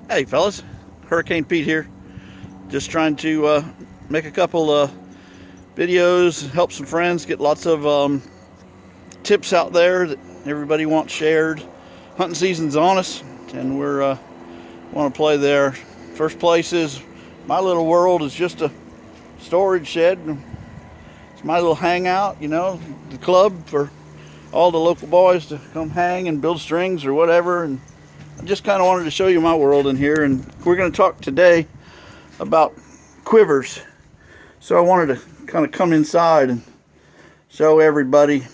Hey fellas, Hurricane Pete here. Just trying to make a couple videos, help some friends, get lots of tips out there that everybody wants shared. Hunting season's on us, and we're want to play there. First place is my little world is just a storage shed. It's my little hangout, the club for all the local boys to come hang and build strings or whatever. And I just kind of wanted to show you my world in here, and we're going to talk today about quivers. So I wanted to kind of come inside and show everybody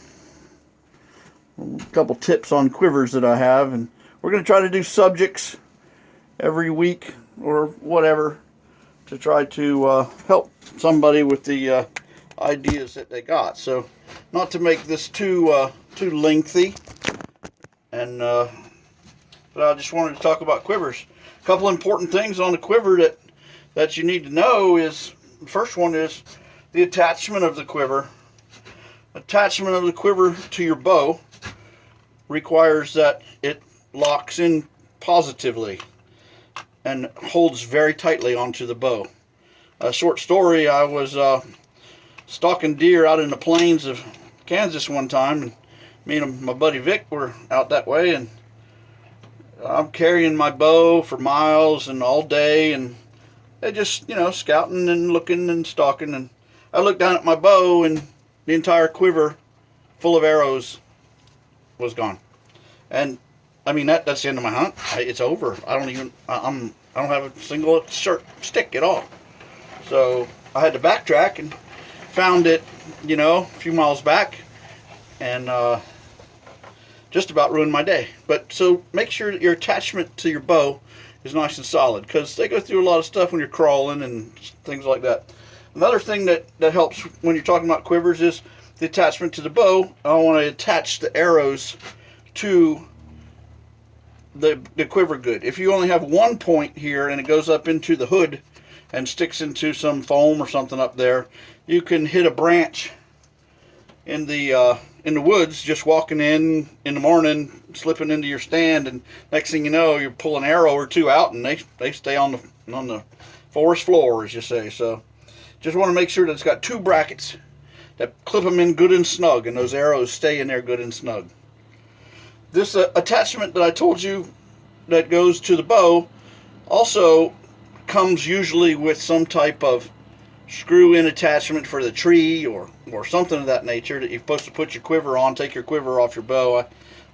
a couple tips on quivers that I have, and we're going to try to do subjects every week or whatever to try to help somebody with the ideas that they got. So not to make this too lengthy, and but I just wanted to talk about quivers. A couple important things on the quiver that you need to know is, the first one is the attachment of the quiver. Attachment of the quiver to your bow requires that it locks in positively and holds very tightly onto the bow. A short story, I was stalking deer out in the plains of Kansas one time, and me and my buddy Vic were out that way, and I'm carrying my bow for miles and all day, and they just, scouting and looking and stalking, and I looked down at my bow, and the entire quiver full of arrows was gone. And I mean, that's the end of my hunt. It's over. I don't have a single stick at all. So I had to backtrack and found it, a few miles back, and just about ruined my day. But so make sure that your attachment to your bow is nice and solid, because they go through a lot of stuff when you're crawling and things like that. Another thing that helps when you're talking about quivers is the attachment to the bow. I want to attach the arrows to the quiver good. If you only have one point here and it goes up into the hood and sticks into some foam or something up there, you can hit a branch in the woods, just walking in the morning, slipping into your stand, and next thing you know, you're pulling an arrow or two out, and they stay on the forest floor, as you say. So just want to make sure that it's got two brackets that clip them in good and snug, and those arrows stay in there good and snug. This attachment that I told you that goes to the bow also comes usually with some type of screw-in attachment for the tree or something of that nature that you're supposed to put your quiver on, take your quiver off your bow.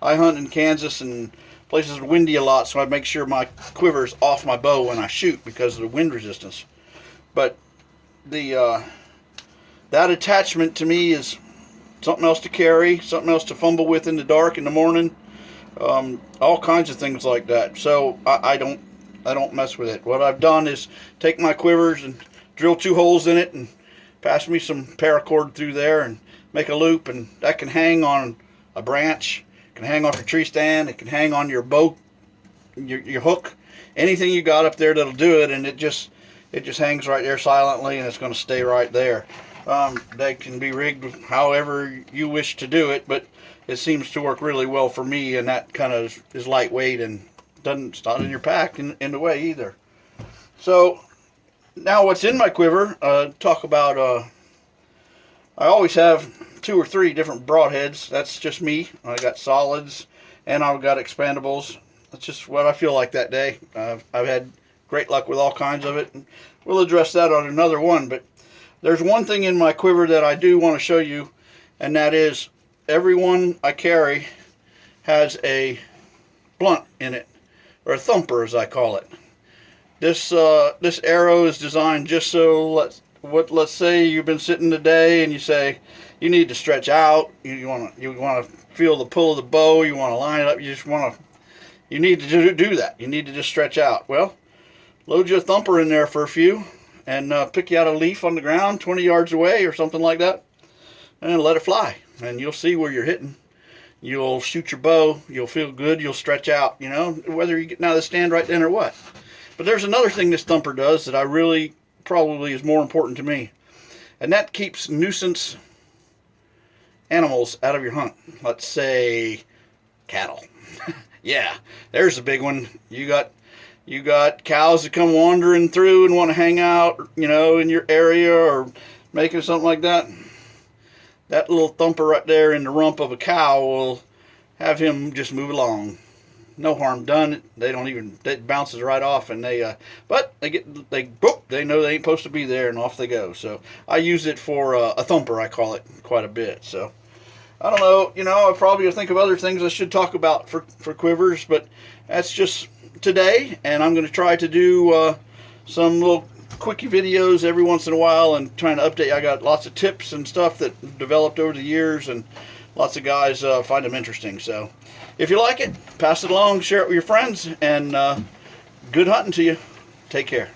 I hunt in Kansas and places windy a lot, so I make sure my quiver's off my bow when I shoot because of the wind resistance. But the that attachment to me is something else to carry, something else to fumble with in the dark in the morning, all kinds of things like that. So I don't mess with it. What I've done is take my quivers and drill 2 holes in it and pass me some paracord through there and make a loop, and that can hang on a branch, can hang off your tree stand, it can hang on your bow, your hook, anything you got up there that'll do it, and it just hangs right there silently, and it's going to stay right there. They can be rigged however you wish to do it, but it seems to work really well for me, and that kind of is lightweight and it's not in your pack in the way either. So now what's in my quiver, talk about, I always have 2 or 3 different broadheads. That's just me. I got solids and I've got expandables. That's just what I feel like that day. I've had great luck with all kinds of it, and we'll address that on another one. But there's one thing in my quiver that I do want to show you, and that is every one I carry has a blunt in it, or a thumper as I call it. This arrow is designed just so let's say you've been sitting today and you say you need to stretch out. You want to feel the pull of the bow. You want to line it up. You need to do that. You need to just stretch out. Well, load your thumper in there for a few, and pick you out a leaf on the ground 20 yards away or something like that, and let it fly. And you'll see where you're hitting. You'll shoot your bow. You'll feel good. You'll stretch out. Whether you get out of the stand right then or what. But there's another thing this thumper does that I really probably is more important to me, and that keeps nuisance animals out of your hunt. Let's say cattle. Yeah, there's a big one. You got You got cows that come wandering through and want to hang out, you know, in your area or making something like that. That little thumper right there in the rump of a cow will have him just move along. No harm done. They don't even, it bounces right off, and but they know they ain't supposed to be there, and off they go. So I use it for a thumper, I call it, quite a bit. So I don't know, you know, I probably think of other things I should talk about for Quivers, but that's just today, and I'm going to try to do some little quickie videos every once in a while and trying to update. I got lots of tips and stuff that developed over the years, and lots of guys find them interesting. So if you like it, pass it along, share it with your friends, and good hunting to you. Take care.